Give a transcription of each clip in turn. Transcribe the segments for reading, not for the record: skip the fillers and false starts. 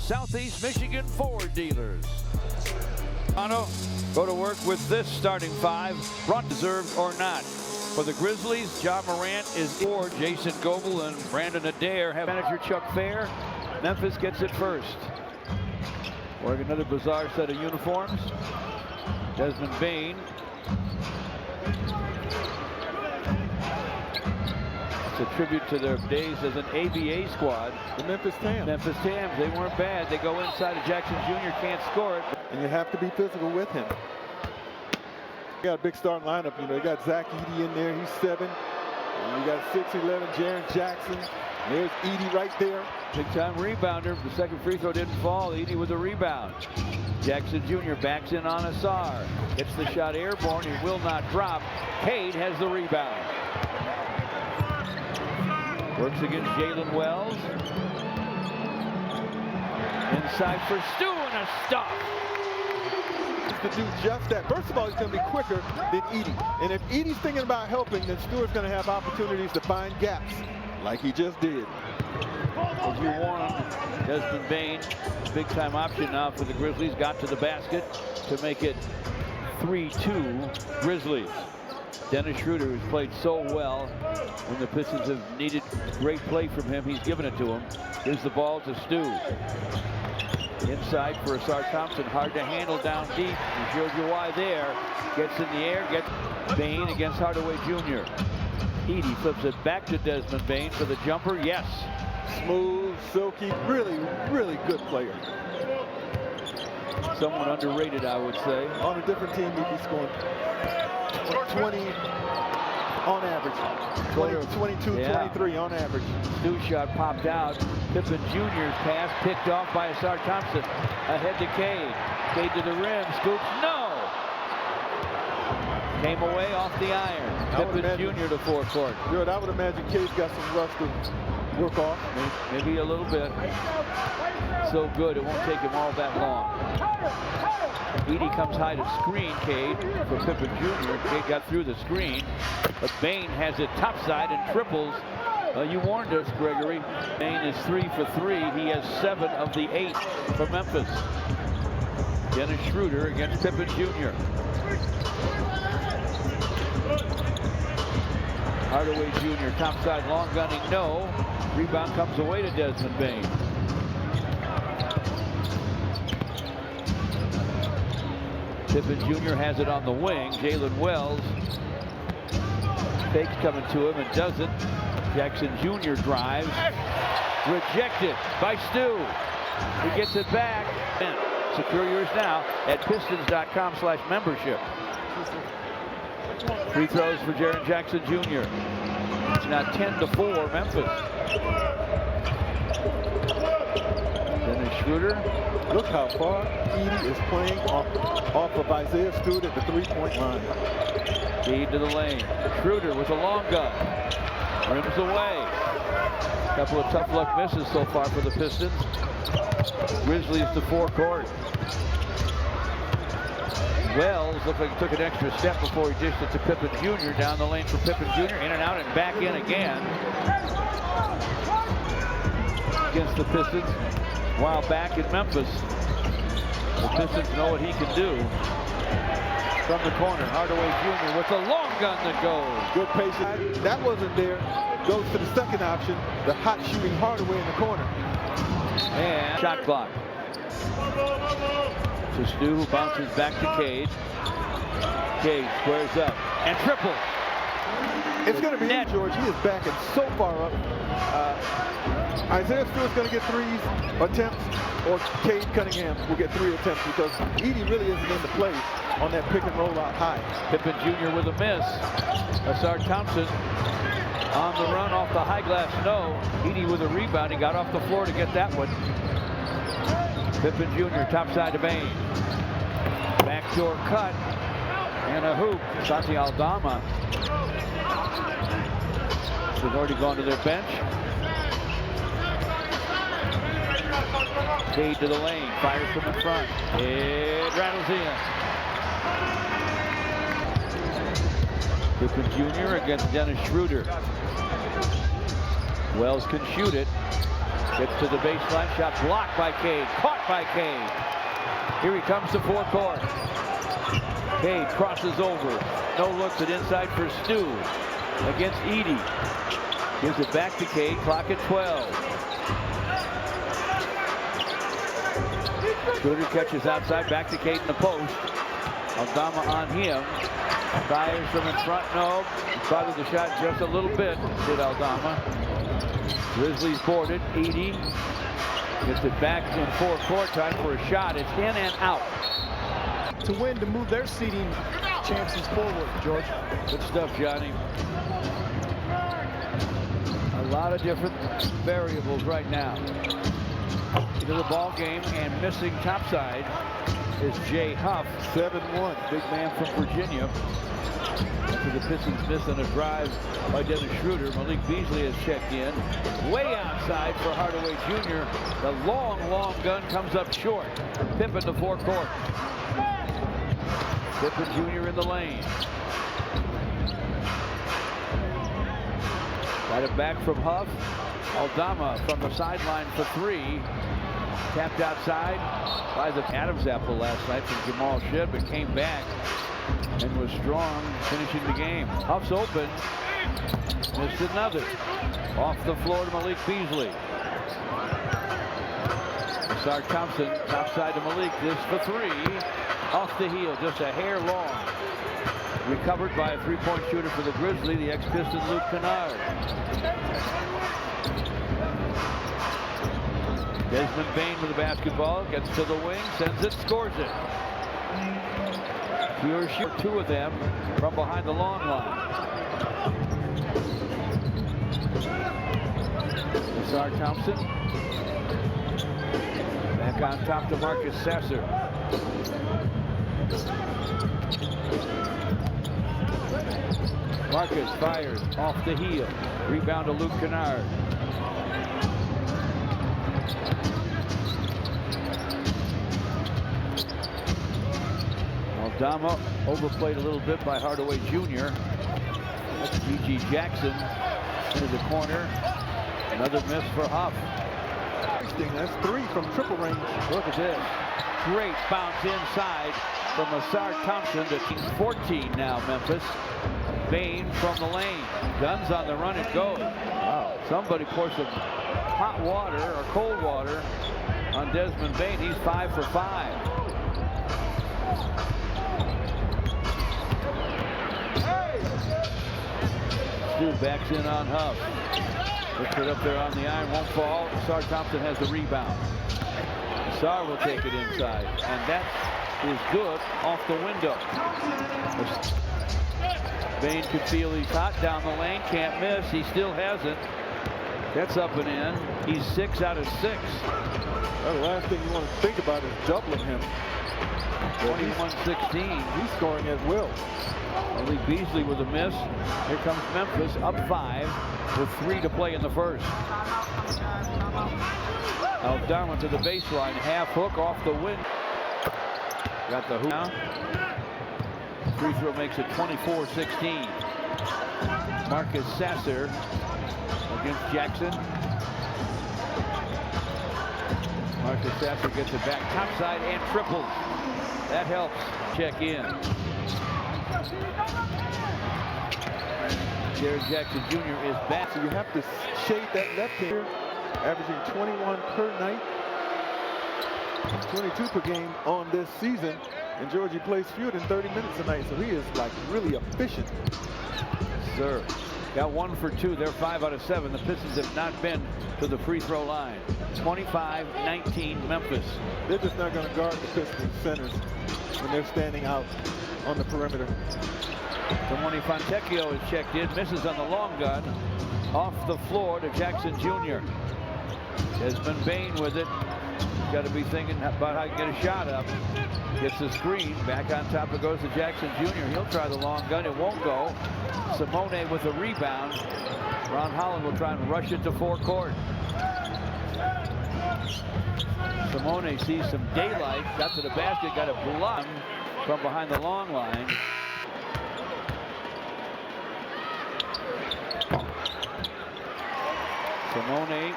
Southeast Michigan Ford dealers. Go to work with this starting five, brought deserved or not. For the Grizzlies, John Morant is for Jason Goebel and Brandon Adair have manager Chuck Fair. Memphis gets it first. Wearing another bizarre set of uniforms. Desmond Bain. It's a tribute to their days as an ABA squad. The Memphis Tams. Memphis Tams, they weren't bad. They go inside of Jackson Jr., can't score it. And you have to be physical with him. You got a big starting lineup. You know, you got Zach Edey in there. He's 7. And you got 6'11" Jaren Jackson. There's Edey right there. Big time rebounder. The second free throw didn't fall. Edey with a rebound. Jackson Jr. backs in on Asar. Gets the shot airborne. He will not drop. Cade has the rebound. Works against Jalen Wells. Inside for Stu and a stop. To do just that. First of all, he's going to be quicker than Edey. And if Edey's thinking about helping, then Stewart's going to have opportunities to find gaps like he just did. As you warned, Desmond Bain, big time option now for the Grizzlies, got to the basket to make it 3-2 Grizzlies. Dennis Schroeder, who's played so well when the Pistons have needed great play from him, he's given it to him. Gives the ball to Stu. Inside for Asar Thompson, hard to handle down deep. He showed you why there. Gets in the air, gets Bain against Hardaway Jr. Edey flips it back to Desmond Bain for the jumper. Yes. Smooth, silky, really, really good player. Somewhat underrated, I would say. On a different team, he'd be scoring 20 on average. 22, yeah. 23 on average. Stu shot popped out. Pippen Jr.'s pass picked off by Asar Thompson. Ahead to Cade. Cade to the rim. Scoops. No! Came away off the iron. Pippen Jr. to forecourt. Good. I would imagine Cade's got some rust to work off. Maybe a little bit. So good, it won't take him all that long. Edey comes high to screen Cade for Pippen Jr. Cade got through the screen, but Bain has it topside and triples. You warned us, Gregory. Bain is 3 for 3. He has 7 of the 8 for Memphis. Dennis Schroeder against Pippen Jr. Hardaway Jr. topside long gunning, no. Rebound comes away to Desmond Bain. Pippen Jr. has it on the wing. Jalen Wells fakes coming to him and doesn't. Jackson Jr. drives. Rejected by Stu. He gets it back. Secure yours now at pistons.com/membership. Free throws for Jaren Jackson Jr. It's now 10-4 Memphis. Dennis Schroeder. Look how far Edey is playing off of Isaiah Stewart at the three-point line. Feed to the lane. Schroeder with a long gun. Rims away. A couple of tough luck misses so far for the Pistons. Grizzlies to forecourt. Wells looked like he took an extra step before he dished it to Pippen Jr. Down the lane for Pippen Jr. In and out and back in again. Against the Pistons. While back in Memphis, the Pistons know what he can do. From the corner, Hardaway Jr. with a long gun that goes. Good patience. That wasn't there. Goes to the second option. The hot shooting Hardaway in the corner. And shot clock. To Stu, who bounces back to Cade. Cade squares up and triple. It's going to be net. George. He is backing so far up. Isaiah Stewart's going to get 3 attempts, or Cade Cunningham will get 3 attempts because Edey really isn't in the play on that pick and roll out high. Pippen Jr. with a miss. Asar Thompson on the run off the high glass. No. Edey with a rebound. He got off the floor to get that one. Pippen Jr. topside to Bain. Backdoor cut and a hoop. Santi Aldama has already gone to their bench. Cade to the lane, fires from in front. It rattles in. Pippen Jr. against Dennis Schroeder. Wells can shoot it. Gets to the baseline, shot blocked by Cade, caught by Cade. Here he comes to forecourt. Cade crosses over, no looks it inside for Stu against Edey. Gives it back to Cade, clock at 12. Schroeder catches outside, back to Cade in the post. Aldama on him. Fires from in front, no. Bothered the shot just a little bit, did Aldama. Grizzlies boarded, Edey gets it back in forecourt, time for a shot. It's in and out. To win, to move their seeding chances forward, George. Good stuff, Johnny. A lot of different variables right now. Into the ball game and missing topside is Jay Huff. 7-1. Big man from Virginia. After the Pistons miss on a drive by Dennis Schroeder, Malik Beasley has checked in. Way outside for Hardaway Jr. The long gun comes up short. Pippen to forecourt. Pippen Jr. in the lane. Got it back from Huff. Aldama from the sideline for three. Tapped outside by the Adam's apple last night from Jamal Shead, but came back and was strong finishing the game. Huff's open. Missed another. Off the floor to Malik Beasley. Sark Thompson, topside to Malik. This for three. Off the heel, just a hair long. Recovered by a three-point shooter for the Grizzlies, the ex-Piston Luke Kennard. Desmond Bane with the basketball, gets to the wing, sends it, scores it. Pure shoot, two of them from behind the long line. Sark Thompson. Back on top to Marcus Sasser. Marcus fires off the heel. Rebound to Luke Kennard. Aldama overplayed a little bit by Hardaway Jr. That's G.G. Jackson into the corner. Another miss for Huff. That's three from triple range. Look at this. Great bounce inside from Sark Thompson to 14 now, Memphis. Bane from the lane. Guns on the run and go. Wow. Somebody pour some hot water or cold water on Desmond Bane. He's 5 for 5. Stu backs in on Huff. Puts it up there on the iron, won't fall. Sark Thompson has the rebound. Sarr will take it inside, and that is good off the window. Bane could feel he's hot down the lane, can't miss. He still hasn't. That's up and in. He's 6 out of 6. Well, the last thing you want to think about is doubling him. 21-16. He's scoring at will. Malik Beasley with a miss. Here comes Memphis up 5 with 3 to play in the first. Aldama to the baseline, half hook off the wing. Got the hoop now. Free throw makes it 24-16. Marcus Sasser against Jackson. Marcus Sasser gets it back topside and triples. That helps. Check in. Jaren Jackson Jr. is back. So you have to shade that left hand, averaging 21 per night, 22 per game on this season. And Georgie plays fewer than 30 minutes a night, so he is like really efficient. Sir, got 1 for 2. They're 5 out of 7. The Pistons have not been to the free throw line. 25-19 Memphis. They're just not going to guard the Pistons centers when they're standing out on the perimeter. Simone Fontecchio is checked in, misses on the long gun. Off the floor to Jackson Jr. Desmond Bane with it. Got to be thinking about how to get a shot up. Gets the screen. Back on top it goes to Jackson Jr. He'll try the long gun. It won't go. Simone with a rebound. Ron Holland will try and rush it to forecourt. Simone sees some daylight. Got to the basket. Got it blocked from behind the long line. Simone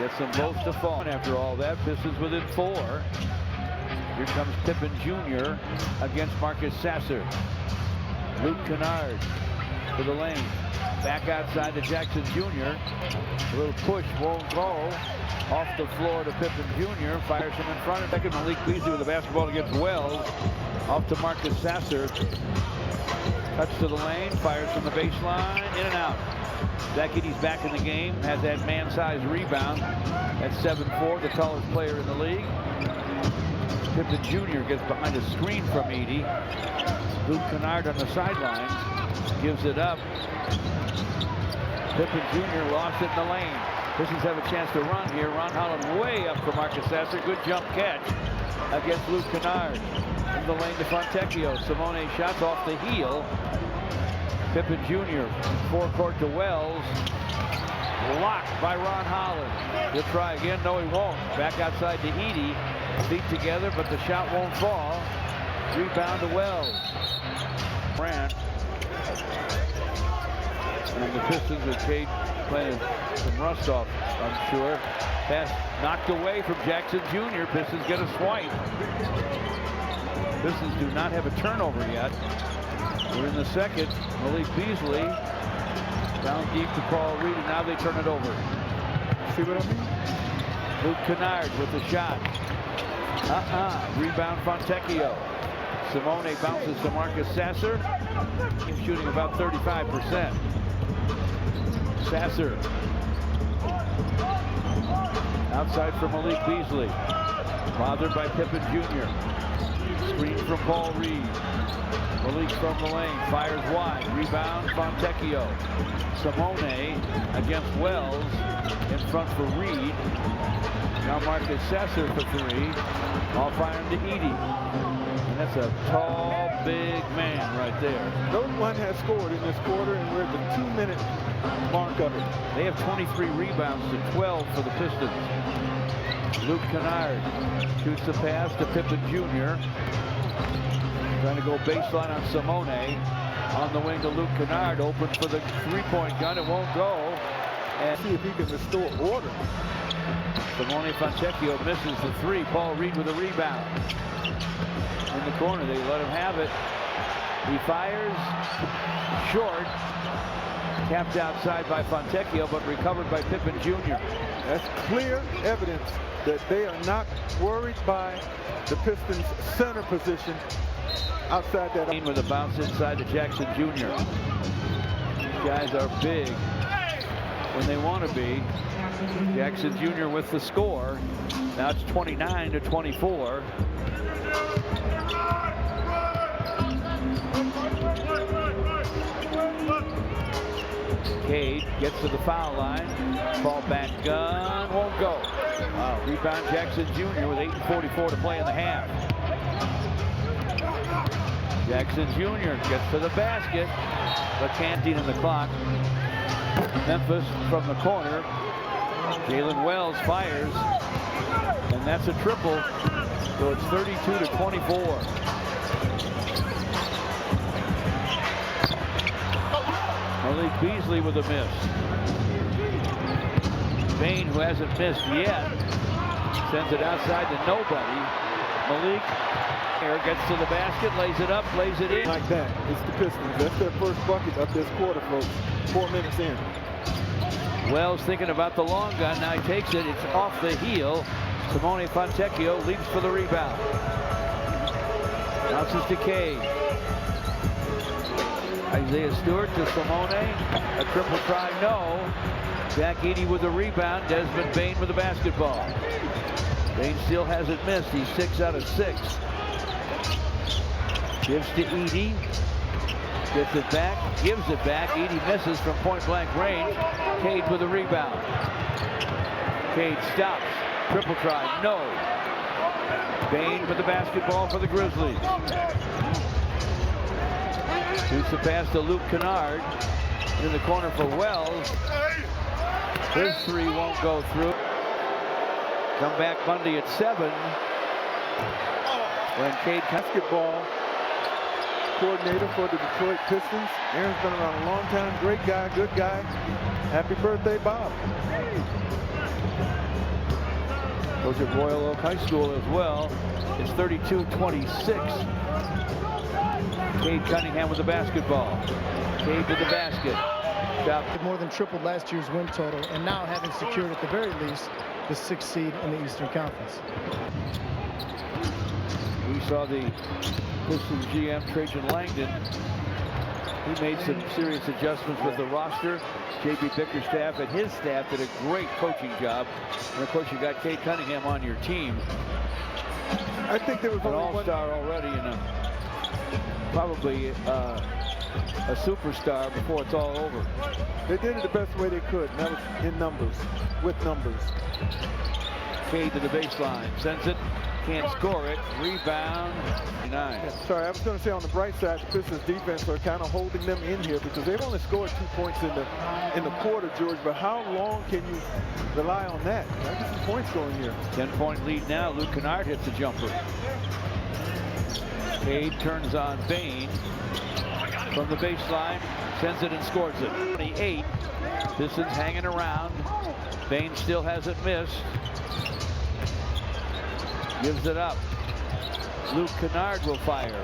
Gets them both to fall. After all that, Pistons within 4. Here comes Pippen Jr. against Marcus Sasser. Luke Kennard to the lane. Back outside to Jackson Jr. A little push won't go. Off the floor to Pippen Jr. Fires him in front. Second, Malik Beasley with the basketball against Wells. Off to Marcus Sasser. Cuts to the lane. Fires from the baseline. In and out. Zach Edey's back in the game. Has that man-sized rebound. At 7'4", the tallest player in the league. Pippen Jr. gets behind a screen from Edey. Luke Kennard on the sidelines. Gives it up. Pippen Jr. lost it in the lane. Pistons have a chance to run here. Ron Holland way up for Marcus Sasser. Good jump catch against Luke Kennard. In the lane to Fontecchio. Simone shots off the heel. Pippen Jr. forecourt to Wells. Blocked by Ron Holland. He'll try again. No, he won't. Back outside to Edey. Feet together, but the shot won't fall. Rebound to Wells. Brand. And the Pistons with Cade playing some rust off, I'm sure. Pass knocked away from Jackson Jr. Pistons get a swipe. Pistons do not have a turnover yet. We're in the second. Malik Beasley down deep to Paul Reed, and now they turn it over. See what I mean? Luke Kennard with the shot. Rebound Fontecchio. Simone bounces to Marcus Sasser. He's shooting about 35%. Sasser. Outside for Malik Beasley. Bothered by Pippen Jr. Screen from Paul Reed. Malik from the lane. Fires wide. Rebound Fontecchio. Simone against Wells. In front for Reed. Now Marcus Sasser for 3. All firing to Edey. And that's a tall, big man right there. No one has scored in this quarter, and we're at the 2-minute mark of it. They have 23 rebounds to 12 for the Pistons. Luke Kennard shoots the pass to Pippen Jr. Trying to go baseline on Simone. On the wing to Luke Kennard. Open for the three-point gun. It won't go. And see if he can restore order. Simone Fontecchio misses the 3. Paul Reed with a rebound. In the corner, they let him have it. He fires short. Tapped outside by Fontecchio, but recovered by Pippen Jr. That's clear evidence that they are not worried by the Pistons' center position outside that. With a bounce inside to Jackson Jr. These guys are big when they want to be. Jackson Jr. with the score. Now it's 29-24. Cade gets to the foul line. Ball back gun won't go. Rebound Jackson Jr. with 8:44 to play in the half. Jackson Jr. gets to the basket, but can't in the clock. Memphis from the corner. Jalen Wells fires, and that's a triple. So it's 32-24. Malik Beasley with a miss. Bain, who hasn't missed yet, sends it outside to nobody. Malik gets to the basket, lays it up, lays it in. Like that, it's the Pistons. That's their first bucket of this quarter, folks. 4 minutes in. Wells thinking about the long gun. Now he takes it. It's off the heel. Simone Fontecchio leaps for the rebound. Bounces to Cade. Isaiah Stewart to Simone. A triple try, no. Zach Edey with the rebound. Desmond Bain with the basketball. Bain still hasn't missed. He's 6 out of 6. Gives to Edey. Gets it back. Gives it back. Edey misses from point-blank range. Cade with the rebound. Cade stops. Triple try, no. Bain with the basketball for the Grizzlies. Shoots the pass to Luke Kennard. In the corner for Wells. His 3 won't go through. Come back Monday at 7. When Cade basketball coordinator for the Detroit Pistons. Aaron's been around a long time. Great guy, good guy. Happy birthday, Bob. Goes at Royal Oak High School as well. It's 32-26. Cade Cunningham with the basketball. Cade to the basket. Shot. More than tripled last year's win total, and now having secured at the very least the 6th seed in the Eastern Conference. We saw the Pistons GM Trajan Langdon. He made some serious adjustments with the roster. J.B. Bickerstaff and his staff did a great coaching job. And of course, you got Cade Cunningham on your team. I think there was An only all-star already, and probably a superstar before it's all over. They did it the best way they could, and that was in numbers, with numbers. Cade to the baseline, sends it, can't score it, rebound, 9. Sorry, I was going to say on the bright side, the Pistons defense are kind of holding them in here because they've only scored 2 points in the quarter, George. But how long can you rely on that? I get some points going here. 10-point lead now. Luke Kennard hits the jumper. Cade turns on Bain from the baseline, sends it and scores it. 28. Pistons hanging around. Bain still hasn't missed. Gives it up. Luke Kennard will fire.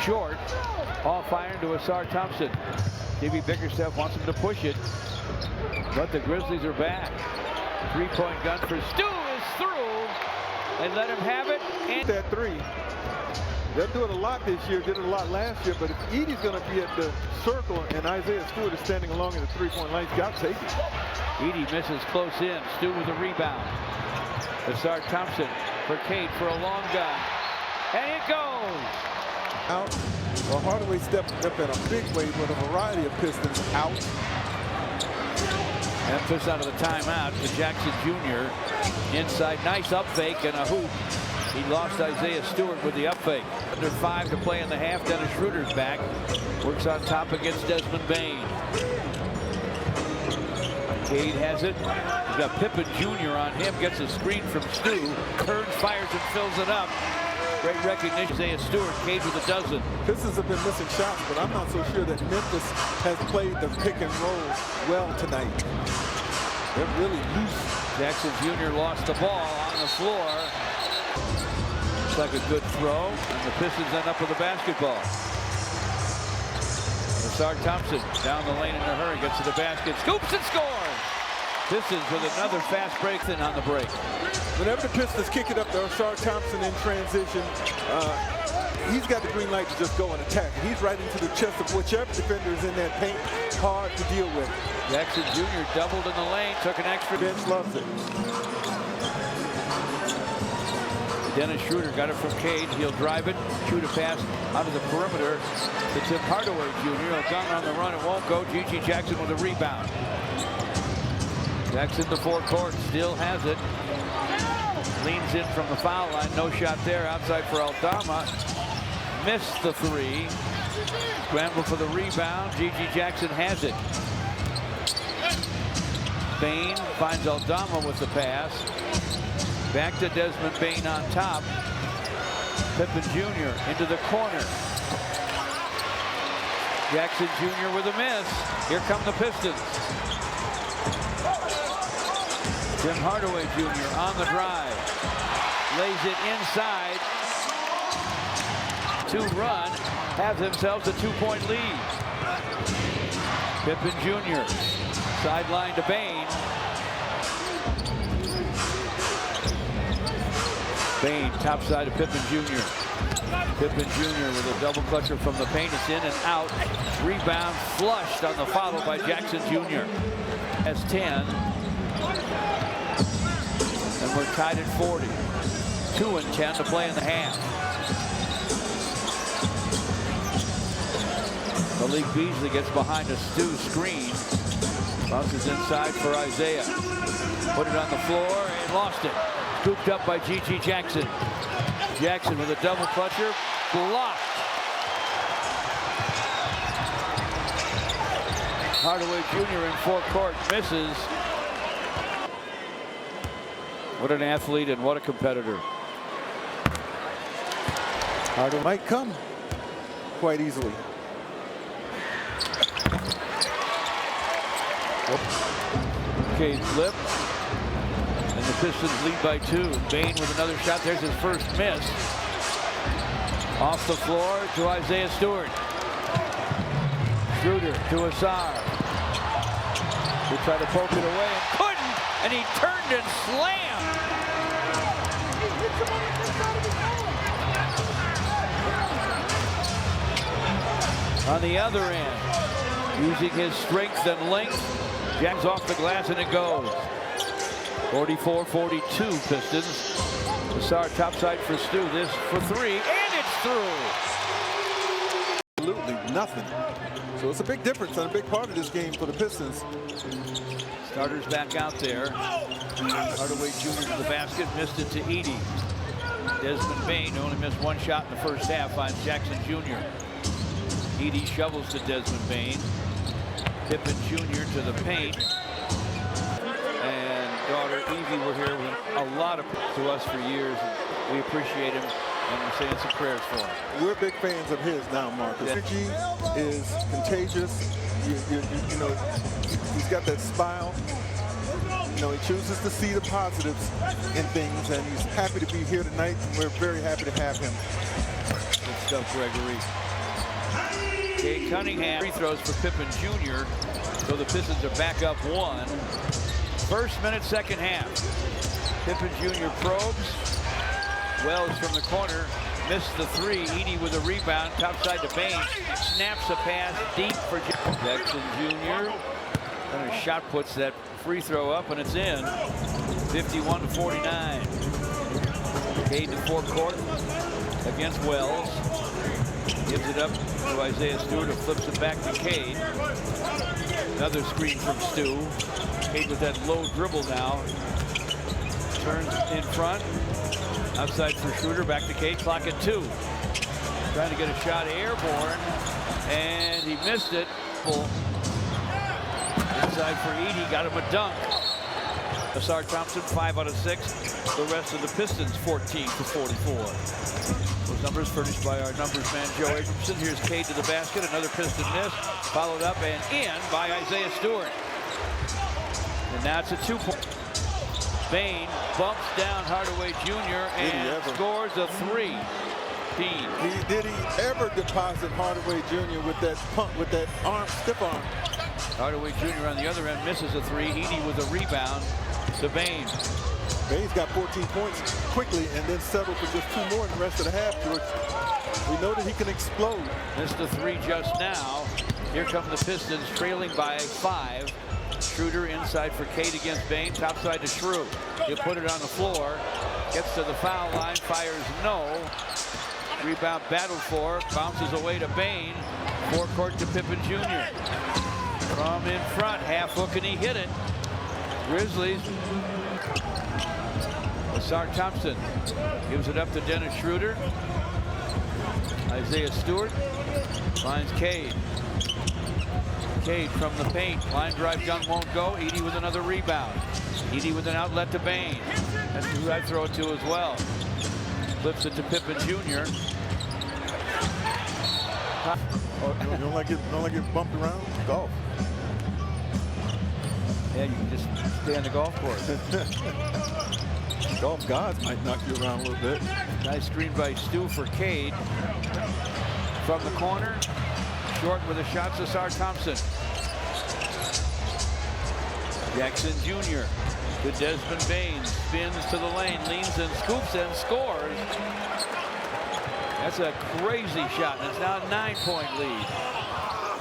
Short. All firing to Asar Thompson. J.B. Bickerstaff wants him to push it, but the Grizzlies are back. 3-point gun for Stu is through. They let him have it. And that 3. They'll do it a lot this year, did it a lot last year, but if Edie's going to be at the circle and Isaiah Stewart is standing along in the 3-point line, he's got to take it. Edie misses close in. Stu with a rebound. Asar Thompson for Cade for a long gun. And it goes! Out. Well, Hardaway stepped up in a big way with a variety of Pistons out. Memphis out of the timeout to Jackson Jr. Inside, nice up fake and a hoop. He lost Isaiah Stewart with the up fake. Under 5 to play in the half. Dennis Schroeder's back. Works on top against Desmond Bain. Cade has it. He's got Pippen Jr. on him. Gets a screen from Stu. Kearns fires and fills it up. Great recognition. Isaiah Stewart. Cade with a dozen. Pistons have been missing shots, but I'm not so sure that Memphis has played the pick and roll well tonight. They're really loose. Jackson Jr. lost the ball on the floor. Looks like a good throw, and the Pistons end up with the basketball. Asar Thompson down the lane in a hurry, gets to the basket, scoops and scores! Pistons with another fast break then on the break. Whenever the Pistons kick it up to Asar Thompson in transition, he's got the green light to just go and attack. He's right into the chest of whichever defender is in that paint. Hard to deal with. Jackson Jr. doubled in the lane, took an extra. Bench loves it. Dennis Schroeder got it from Cade. He'll drive it, shoot a pass out of the perimeter to Tim Hardaway Jr. A gun on the run, it won't go. G.G. Jackson with a rebound. Jackson to forecourt, still has it. Leans in from the foul line, no shot there. Outside for Aldama. Missed the 3. Scramble for the rebound. G.G. Jackson has it. Bain finds Aldama with the pass. Back to Desmond Bain on top. Pippen Jr. into the corner. Jackson Jr. with a miss. Here come the Pistons. Tim Hardaway Jr. on the drive. Lays it inside. 2-run. Have themselves a 2-point lead. Pippen Jr. Sideline to Bain. Bain, top side of Pippen Jr. Pippen Jr. with a double clutcher from the paint. It's in and out. Rebound flushed on the follow by Jackson Jr. Has 10. And we're tied at 40. 2 and 10 to play in the half. Malik Beasley gets behind a Stu screen. Bounces inside for Isaiah. Put it on the floor and lost it. Scooped up by G.G. Jackson. Jackson with a double clutcher. Blocked. Hardaway Jr. in forecourt misses. What an athlete and what a competitor. Hardaway might come quite easily. Okay, flip. And the Pistons lead by 2. Bain with another shot. There's his first miss. Off the floor to Isaiah Stewart. Schroeder to Asar. He tried to poke it away and couldn't, and he turned and slammed. On the other end, using his strength and length, jacks off the glass and it goes. 44-42 Pistons. Asar topside for Stu. This for 3, and it's through. Absolutely nothing. So it's a big difference and a big part of this game for the Pistons. Starters back out there. Hardaway Jr. to the basket, missed it to Edey. Desmond Bain, who only missed 1 shot in the first half, finds Jackson Jr. Edey shovels to Desmond Bain. Pippen Jr. to the paint. And daughter Evie were here with a lot of to us for years. We appreciate him, and we're saying some prayers for him. We're big fans of his now, Marcus. Yeah. Energy is contagious. You know, he's got that smile. You know, he chooses to see the positives in things, and he's happy to be here tonight, and we're very happy to have him. Good stuff, Gregory. Jay Cunningham free throws for Pippen Jr. So the Pistons are back up 1. First minute, second half. Pippen Jr. probes. Wells from the corner. Missed the 3. Edey with a rebound. Topside to Bain. Snaps a pass deep for Jackson Jr. And a shot puts that free throw up, and it's in. 51-49. Cade to forecourt against Wells. Gives it up to Isaiah Stewart, who flips it back to Cade. Another screen from Stu. Cade with that low dribble now. Turns in front. Outside for Schroeder, back to Cade, clock at 2. Trying to get a shot airborne, and he missed it. Inside for Edey, got him a dunk. Asar Thompson, 5 out of 6. The rest of the Pistons, 14-44. Those numbers furnished by our numbers man, Joe Abramson. Here's Cade to the basket, another Piston miss. Followed up and in by Isaiah Stewart. And now it's a 2-point. Bain bumps down Hardaway Jr. and scores a 3. Did he ever deposit Hardaway Jr. with that pump, with that arm, stiff arm? Hardaway Jr. on the other end misses a 3. Edey with a rebound to Bain. Bain's got 14 points quickly and then settled for just 2 more in the rest of the half, George. We know that he can explode. Missed the 3 just now. Here come the Pistons trailing by 5. Schroeder inside for Cade against Bain. Topside to Schroeder. He'll put it on the floor. Gets to the foul line. Fires no. Rebound battled for. Bounces away to Bain. Forecourt to Pippen Jr. From in front. Half hook and he hit it. Grizzlies. Asar Thompson gives it up to Dennis Schroeder. Isaiah Stewart finds Cade. Cade from the paint. Line drive dunk won't go. Edey with another rebound. Edey with an outlet to Bain. That's who I throw it to as well. Flips it to Pippen Jr. You don't like it bumped around? Golf. Yeah, you can just stay on the golf course. Golf gods might knock you around a little bit. Nice screen by Stu for Cade. From the corner. Short with a shot to Asar Thompson. Jackson Jr. to Desmond Bain. Spins to the lane, leans and scoops and scores. That's a crazy shot, and it's now a 9-point lead.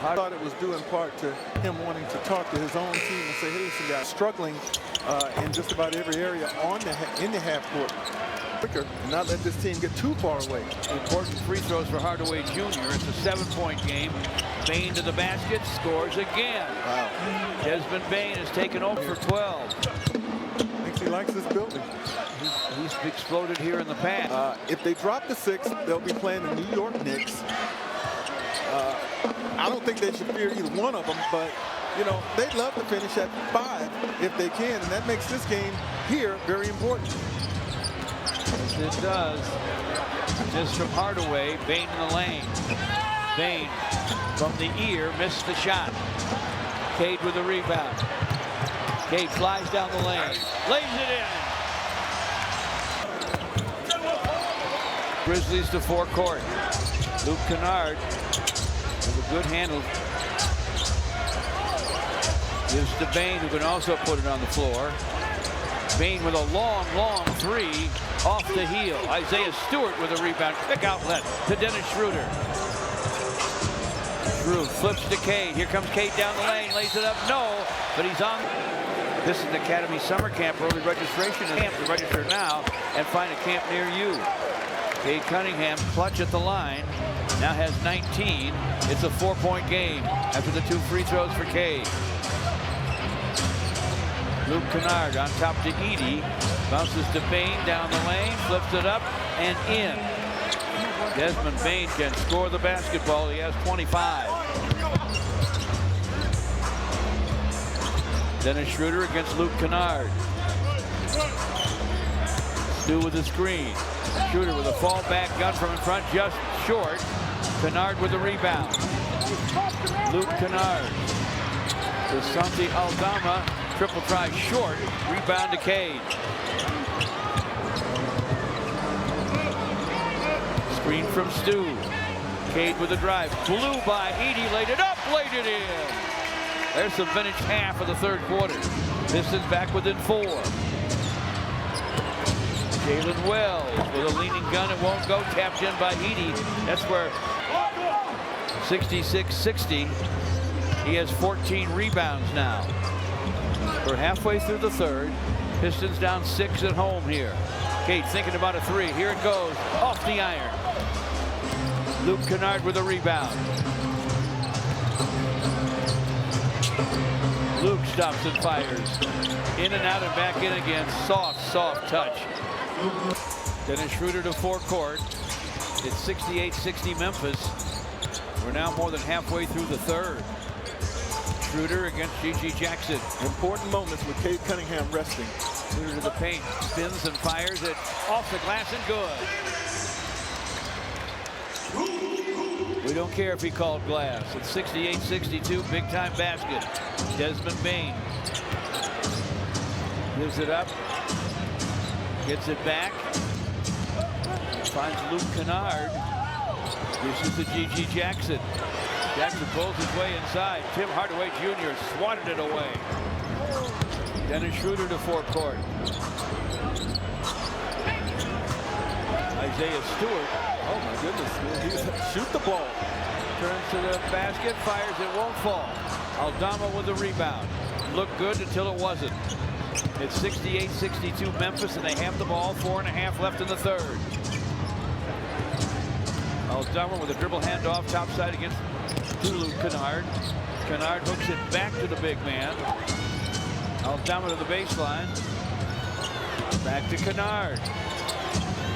I thought it was due in part to him wanting to talk to his own team and say, hey, listen, guys, struggling in just about every area in the half court. Quicker, not let this team get too far away. Important free throws for Hardaway Jr. It's a 7-point game. Bain to the basket, scores again. Wow. Desmond Bain has taken over for 12. Thinks he likes this building. He's exploded here in the past. If they drop the 6, they'll be playing the New York Knicks. I don't think they should fear either one of them, but you know, they'd love to finish at 5 if they can, and that makes this game here very important. Yes, it does. Just from Hardaway, Bain in the lane. Bain from the ear, missed the shot. Cade with the rebound. Cade flies down the lane, lays it in. Grizzlies to forecourt. Luke Kennard with a good handle. Gives to Bain, who can also put it on the floor. Bain with a long, long three off the heel. Isaiah Stewart with a rebound. Quick outlet to Dennis Schroeder. Schroeder flips to Cade. Here comes Cade down the lane. Lays it up. No, but he's on. This is Academy Summer Camp. Early registration is camp to register now and find a camp near you. Cade Cunningham clutch at the line. Now has 19. It's a 4-point game after the 2 free throws for Cade. Luke Kennard on top to Edey. Bounces to Bain down the lane. Flips it up and in. Desmond Bain can score the basketball. He has 25. Dennis Schroeder against Luke Kennard. Stu with the screen. Schroeder with a fallback gun from in front, just short. Kennard with the rebound. Luke Kennard. To Santi Aldama. Triple try short. Rebound to Cade. Screen from Stu. Cade with a drive. Blew by Edey. Laid it up. Laid it in. There's the finished half of the third quarter. Pistons back within 4. Jalen Wells with a leaning gun. It won't go. Tapped in by Edey. That's where 66-60. He has 14 rebounds now. We're halfway through the third. Pistons down 6 at home here. Cade thinking about a 3. Here it goes. Off the iron. Luke Kennard with a rebound. Luke stops and fires. In and out and back in again. Soft, soft touch. Dennis Schroeder to forecourt. It's 68-60 Memphis. We're now more than halfway through the third. Schroeder against G.G. Jackson. Important moments with Cade Cunningham resting. Schroeder to the paint. Spins and fires it off the glass and good. We don't care if he called glass. It's 68-62, big time basket. Desmond Bain gives it up, gets it back, finds Luke Kennard, gives it to G.G. Jackson. Jackson pulls his way inside. Tim Hardaway Jr. swatted it away. Dennis Schroeder to forecourt. Isaiah Stewart. Oh my goodness, shoot the ball. Turns to the basket, fires, it won't fall. Aldama with the rebound. Looked good until it wasn't. It's 68-62 Memphis, and they have the ball. 4.5 left in the third. Aldama with a dribble handoff, topside against Luke Kennard. Kennard hooks it back to the big man. Aldama to the baseline. Back to Kennard.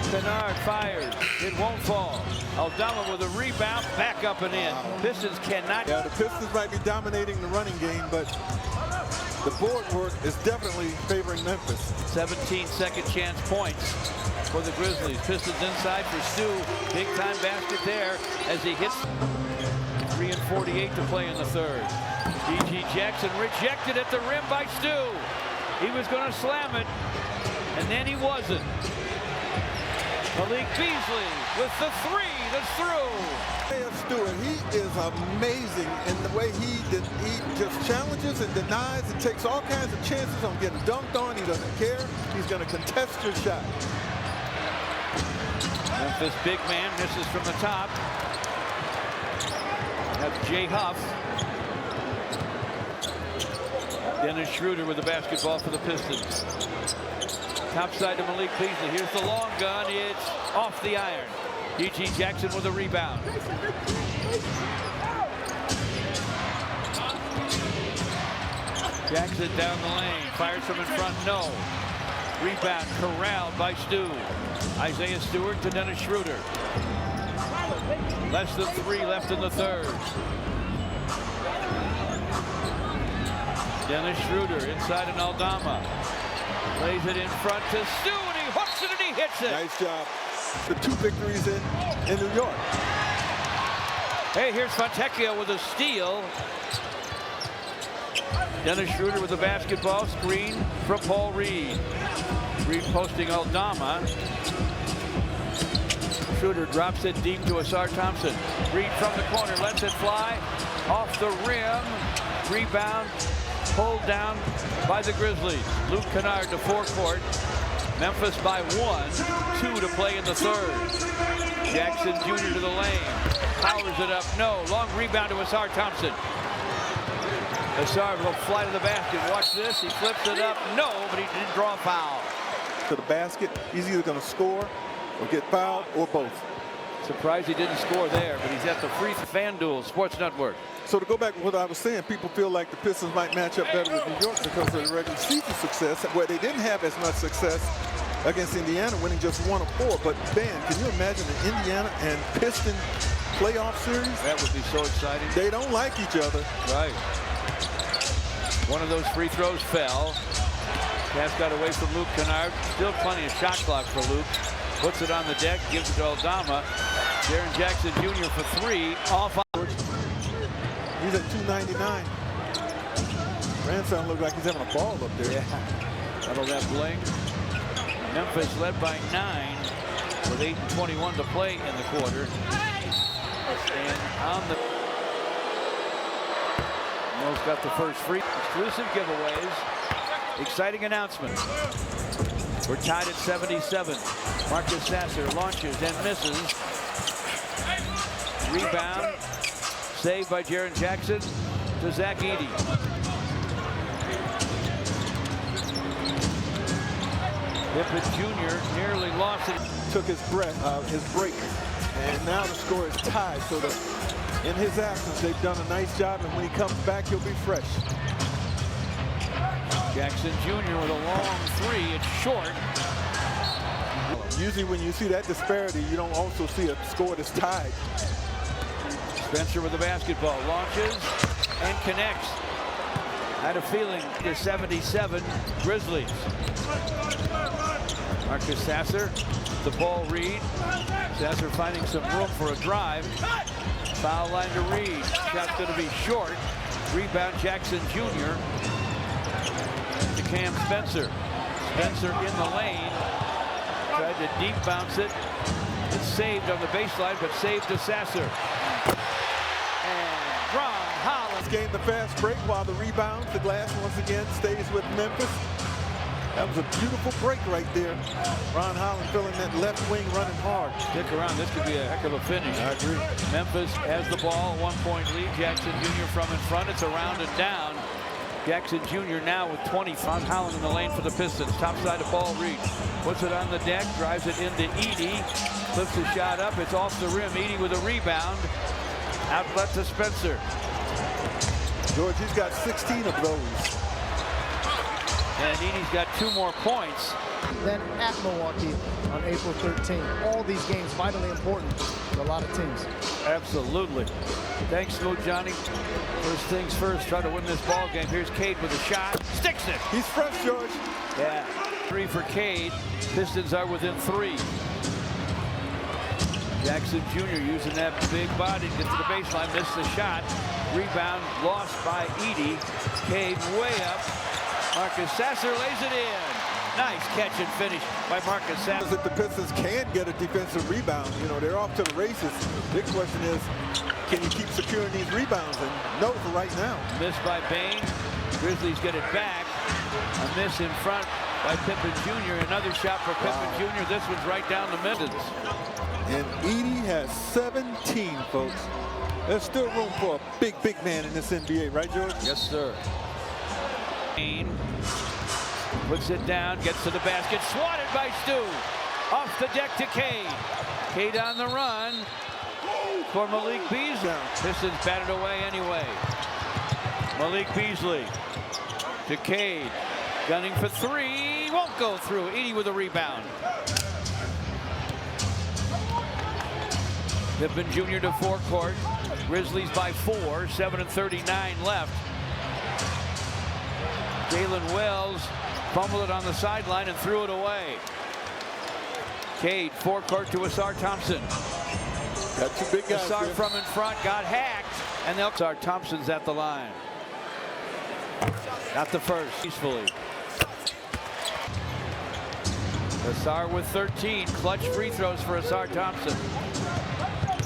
Kennard fires. It won't fall. Aldama with a rebound, back up and in. Pistons cannot. Yeah, the Pistons might be dominating the running game, but the board work is definitely favoring Memphis. 17 second chance points for the Grizzlies. Pistons inside for Stu. Big time basket there as he hits. 3:48 to play in the third. G.G. Jackson rejected at the rim by Stu. He was going to slam it, and then he wasn't. Malik Beasley with the 3 that's through. Isaiah Stewart, he is amazing in the way he just challenges and denies and takes all kinds of chances on getting dunked on. He doesn't care. He's going to contest your shot. Memphis big man misses from the top. That's Jay Huff. Dennis Schroeder with the basketball for the Pistons. Top side to Malik Beasley. Here's the long gun. It's off the iron. G.G. Jackson with a rebound. Jackson down the lane. Fires from in front. No. Rebound corralled by Stu. Isaiah Stewart to Dennis Schroeder. Less than 3 left in the third. Dennis Schroeder inside an Aldama. Lays it in front to Stu, and he hooks it and he hits it. Nice job. The 2 victories in New York. Hey, here's Fontecchio with a steal. Dennis Schroeder with the basketball. Screen from Paul Reed. Reed posting Aldama. Schroeder drops it deep to Asar Thompson. Reed from the corner, lets it fly. Off the rim. Rebound. Pulled down by the Grizzlies. Luke Kennard to forecourt. Memphis by 1. 2 to play in the third. Jackson Jr. to the lane. Powers it up. No. Long rebound to Asar Thompson. Asar will fly to the basket. Watch this. He flips it up. No, but he didn't draw a foul. To the basket. He's either going to score or get fouled or both. Surprised he didn't score there, but he's at the free FanDuel Sports Network. So to go back to what I was saying, people feel like the Pistons might match up better with New York because of the regular season success, where they didn't have as much success against Indiana, winning just 1 of 4. But Ben, can you imagine the Indiana and Piston playoff series? That would be so exciting. They don't like each other. Right. One of those free throws fell. Pass got away from Luke Kennard. Still plenty of shot clock for Luke. Puts it on the deck, gives it to Aldama. Jaren Jackson Jr. for 3. Off. He's at 299. Grandson looks like he's having a ball up there. Yeah. That'll that bling. Memphis led by 9 with 8:21 to play in the quarter. And on the Mills got the first free. Exclusive giveaways. Exciting announcement. We're tied at 77. Marcus Sasser launches and misses. Rebound. Saved by Jaren Jackson to Zach Edey. Pippen Jr. nearly lost it. Took his break, and now the score is tied. So in his absence, they've done a nice job, and when he comes back, he'll be fresh. Jackson Jr. with a long 3. It's short. Usually when you see that disparity, you don't also see a score that's tied. Spencer with the basketball. Launches and connects. I had a feeling the 77 Grizzlies. Marcus Sasser, the ball Reed. Sasser finding some room for a drive. Foul line to Reed. Shot's going to be short. Rebound Jackson Jr. to Cam Spencer. Spencer in the lane. Tried to deep bounce it. It's saved on the baseline, but saved to Sasser. And Ron Holland gained the fast break while the rebound, the glass once again stays with Memphis. That was a beautiful break right there. Ron Holland filling that left wing, running hard. Stick around. This could be a heck of a finish. I agree. Memphis has the ball. 1-point lead. Jackson Jr. from in front. It's around and down. Jackson Jr. now with 20. Ron Holland in the lane for the Pistons. Top side of ball Reed. Puts it on the deck. Drives it into Edey. Flips the shot up. It's off the rim. Edey with a rebound. Outlet to Spencer. George, he's got 16 of those. And Edey's got 2 more points. Then at Milwaukee on April 13th. All these games vitally important for a lot of teams. Absolutely. Thanks, Smooth Johnny. First things first, try to win this ball game. Here's Cade with a shot. Sticks it. He's fresh, George. Yeah. 3 for Cade. Pistons are within 3. Jackson Jr. using that big body to get to the baseline. Missed the shot. Rebound lost by Edey. Cade way up. Marcus Sasser lays it in. Nice catch and finish by Marcus Sasser. If the Pistons can get a defensive rebound, you know, they're off to the races. Big question is, can you keep securing these rebounds? And no for right now. Missed by Bain. Grizzlies get it back. A miss in front by Pippen Jr. Another shot for Pippen Jr. This one's right down the middle. And Edey has 17, folks. There's still room for a big man in this NBA, right, George? Yes, sir. Puts it down, gets to the basket, swatted by Stu. Off the deck to Cade. Cade on the run for Malik Beasley. Pistons batted away anyway. Malik Beasley to Cade. Gunning for 3. Won't go through. Edey with a rebound. Pippen Jr. to forecourt. Grizzlies by 4. 7:39 left. Jalen Wells fumbled it on the sideline and threw it away. Cade, forecourt to Asar Thompson. Got 2 big guys. Asar from in front got hacked, and Asar Thompson's at the line. Got the first peacefully. Ausar with 13. Clutch free throws for Ausar Thompson.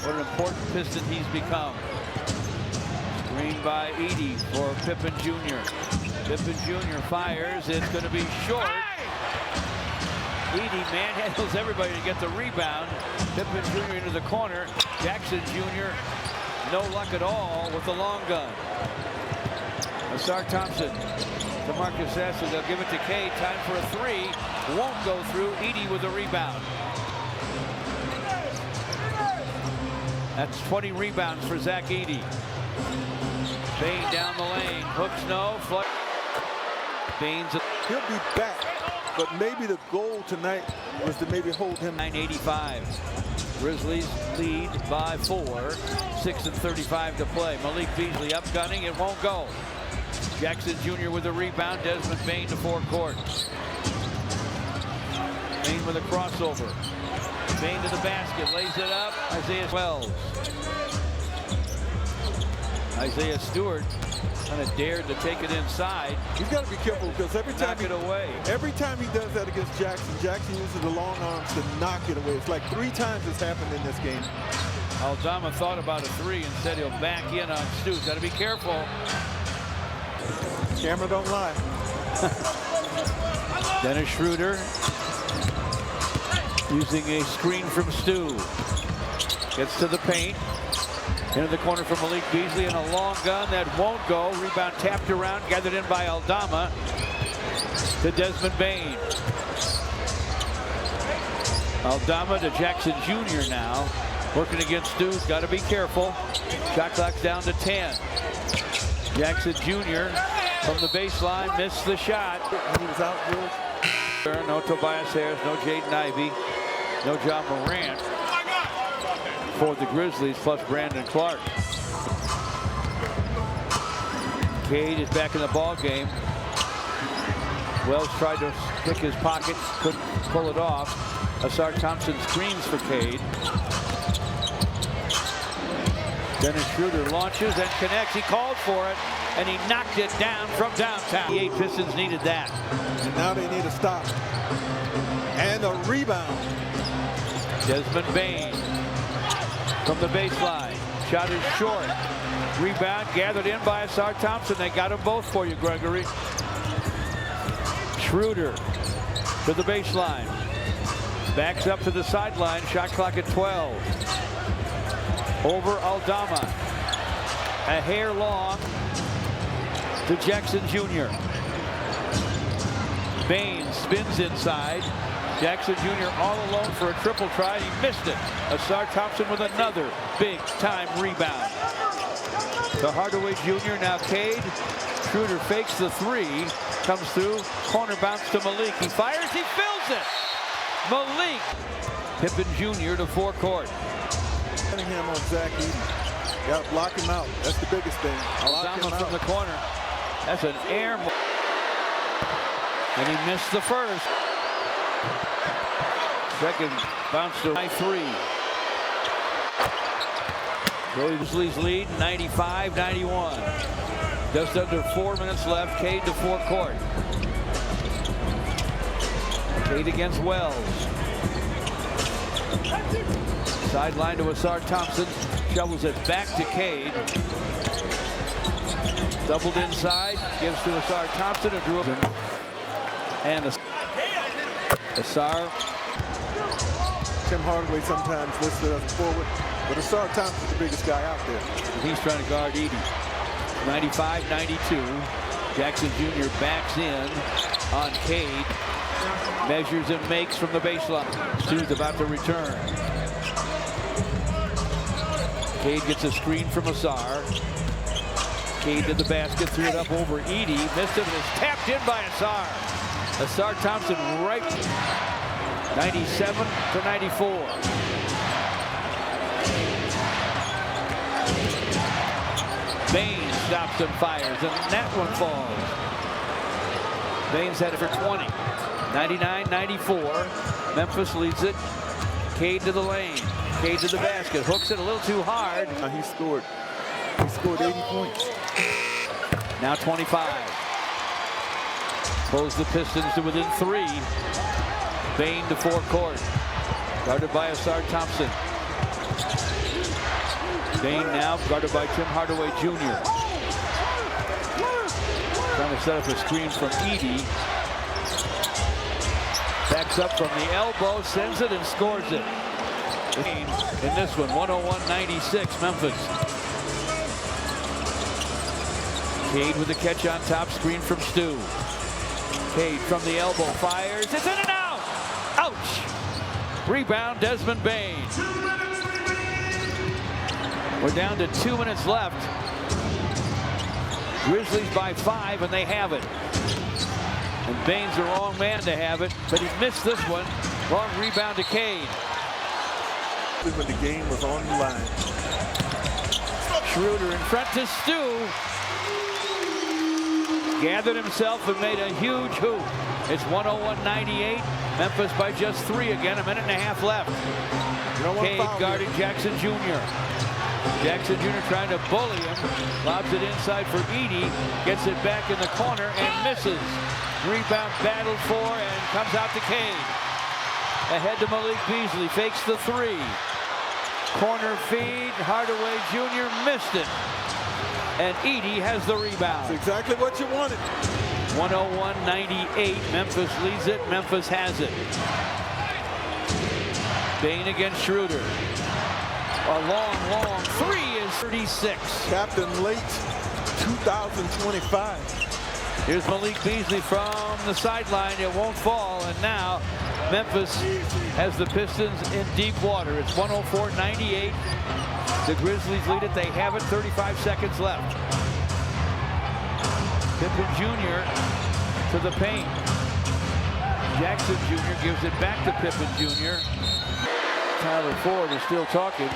What an important Piston he's become. Screen by Edey for Pippen Jr. Pippen Jr. fires. It's going to be short. Edey manhandles everybody to get the rebound. Pippen Jr. into the corner. Jackson Jr. no luck at all with the long gun. Ausar Thompson to Marcus Sasser. They'll give it to Cade. Time for a three. Won't go through. Edey with the rebound. That's 20 rebounds for Zach Edey. Bane down the lane. Hooks no. Flush. Bane's. He'll be back, but maybe the goal tonight was to maybe hold him. 9:85. Grizzlies lead by 4. 6:35 to play. Malik Beasley up gunning. It won't go. Jackson Jr. with a rebound. Desmond Bane to forecourt. Bane with a crossover. Bane to the basket. Lays it up. Isaiah Wells. Isaiah Stewart kind of dared to take it inside. He's got to be careful because every time Every time he does that against Jackson, Jackson uses the long arms to knock it away. It's like 3 times it's happened in this game. Aldama thought about a 3 and said he'll back in on Stu. Got to be careful. Camera don't lie. Dennis Schroeder using a screen from Stu. Gets to the paint. Into the corner for Malik Beasley and a long gun that won't go. Rebound tapped around, gathered in by Aldama to Desmond Bane. Aldama to Jackson Jr. now. Working against Stu. Got to be careful. Shot clock's down to 10. Jackson Jr. from the baseline missed the shot. He was out. No Tobias Harris, no Jaden Ivey, no John Morant for the Grizzlies, plus Brandon Clark. Cade is back in the ball game. Wells tried to pick his pocket, couldn't pull it off. Ausar Thompson screens for Cade. Dennis Schroeder launches and connects. He called for it, and he knocked it down from downtown. The 8 Pistons needed that. And now they need a stop. And a rebound. Desmond Bane from the baseline. Shot is short. Rebound gathered in by Ausar Thompson. They got them both for you, Gregory. Schroeder to the baseline. Backs up to the sideline. Shot clock at 12. Over Aldama. A hair long to Jackson Jr. Bane spins inside. Jackson Jr. all alone for a triple try, and he missed it. Ausar Thompson with another big-time rebound. To Hardaway Jr. Now Cade. Schroeder fakes the 3. Comes through. Corner bounce to Malik. He fires. He fills it. Malik. Pippen Jr. to forecourt. Him on Zach Edey. Got to block him out. That's the biggest thing. Aldama from the corner. That's an air. And he missed the first. Second bounce to 3. Grizzlies lead 95-91. Just under 4 minutes left. Cade to forecourt. Cade against Wells. Sideline to Ausar Thompson. Shovels it back to Cade. Doubled inside. Gives to Ausar Thompson. And Drew. And Ausar. Tim Hardaway sometimes listed us forward, but Ausar Thompson's the biggest guy out there. He's trying to guard Edey. 95-92. Jackson Jr. backs in on Cade. Measures and makes from the baseline. Stu's about to return. Cade gets a screen from Ausar. Cade to the basket, threw it up over Edey. Missed it, and it's tapped in by Ausar. Ausar Thompson right. 97-94. Bane stops and fires, and that one falls. Bane's had it for 20. 99-94. Memphis leads it. Cade to the lane. Cade to the basket. Hooks it a little too hard. He scored 80 points. Now 25. Pulls the Pistons to within 3. Bain to forecourt. Guarded by Asar Thompson. Bain now guarded by Tim Hardaway Jr. Trying to set up a screen from Edey. Backs up from the elbow, sends it and scores it. In this one, 101-96, Memphis. Cade with the catch on top, screen from Stu. Cade from the elbow, fires, it's in and out! Ouch! Rebound, Desmond Bain. We're down to 2 minutes left. Grizzlies by 5, and they have it. And Bain's the wrong man to have it, but he missed this one. Long rebound to Cade. When the game was on the line. Schroeder in front to Stu. Gathered himself and made a huge hoop. It's 101-98. Memphis by just 3 again. A minute and a half left. Cade guarding Jackson Jr. Jackson Jr. trying to bully him. Lobs it inside for Edey. Gets it back in the corner and misses. Rebound battled for and comes out to Cade. Ahead to Malik Beasley. Fakes the 3. Corner feed. Hardaway Jr. missed it. And Edey has the rebound. That's exactly what you wanted. 101-98. Memphis leads it. Memphis has it. Bain against Schroeder. A long 3 is 36. Captain late 2025. Here's Malik Beasley from the sideline. It won't fall. And now Memphis has the Pistons in deep water. It's 104-98. The Grizzlies lead it. They have it. 35 seconds left. Pippen Jr. to the paint. Jackson Jr. gives it back to Pippen Jr. Tyler Ford is still talking.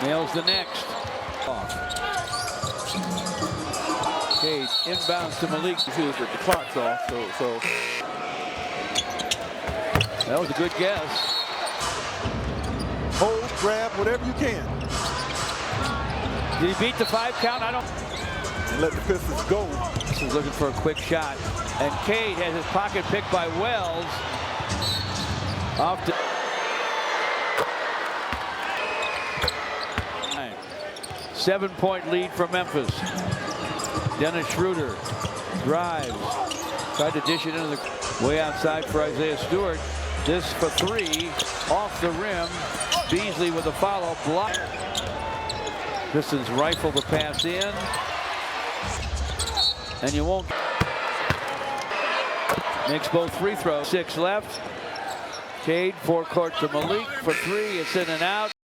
Nails the next. Cade inbounds to Malik. The clock's off, so. That was a good guess. Hold, grab, whatever you can. Did he beat the 5 count? I don't. And let the Pistons go. This is looking for a quick shot. And Cade has his pocket picked by Wells. Off to 7-point lead for Memphis. Dennis Schroeder drives. Tried to dish it into the way outside for Isaiah Stewart. This for 3. Off the rim. Beasley with a follow block. Pistons rifle the pass in. And you won't. Makes both free throws. 6 left. Cade forecourt to Malik for 3. It's in and out.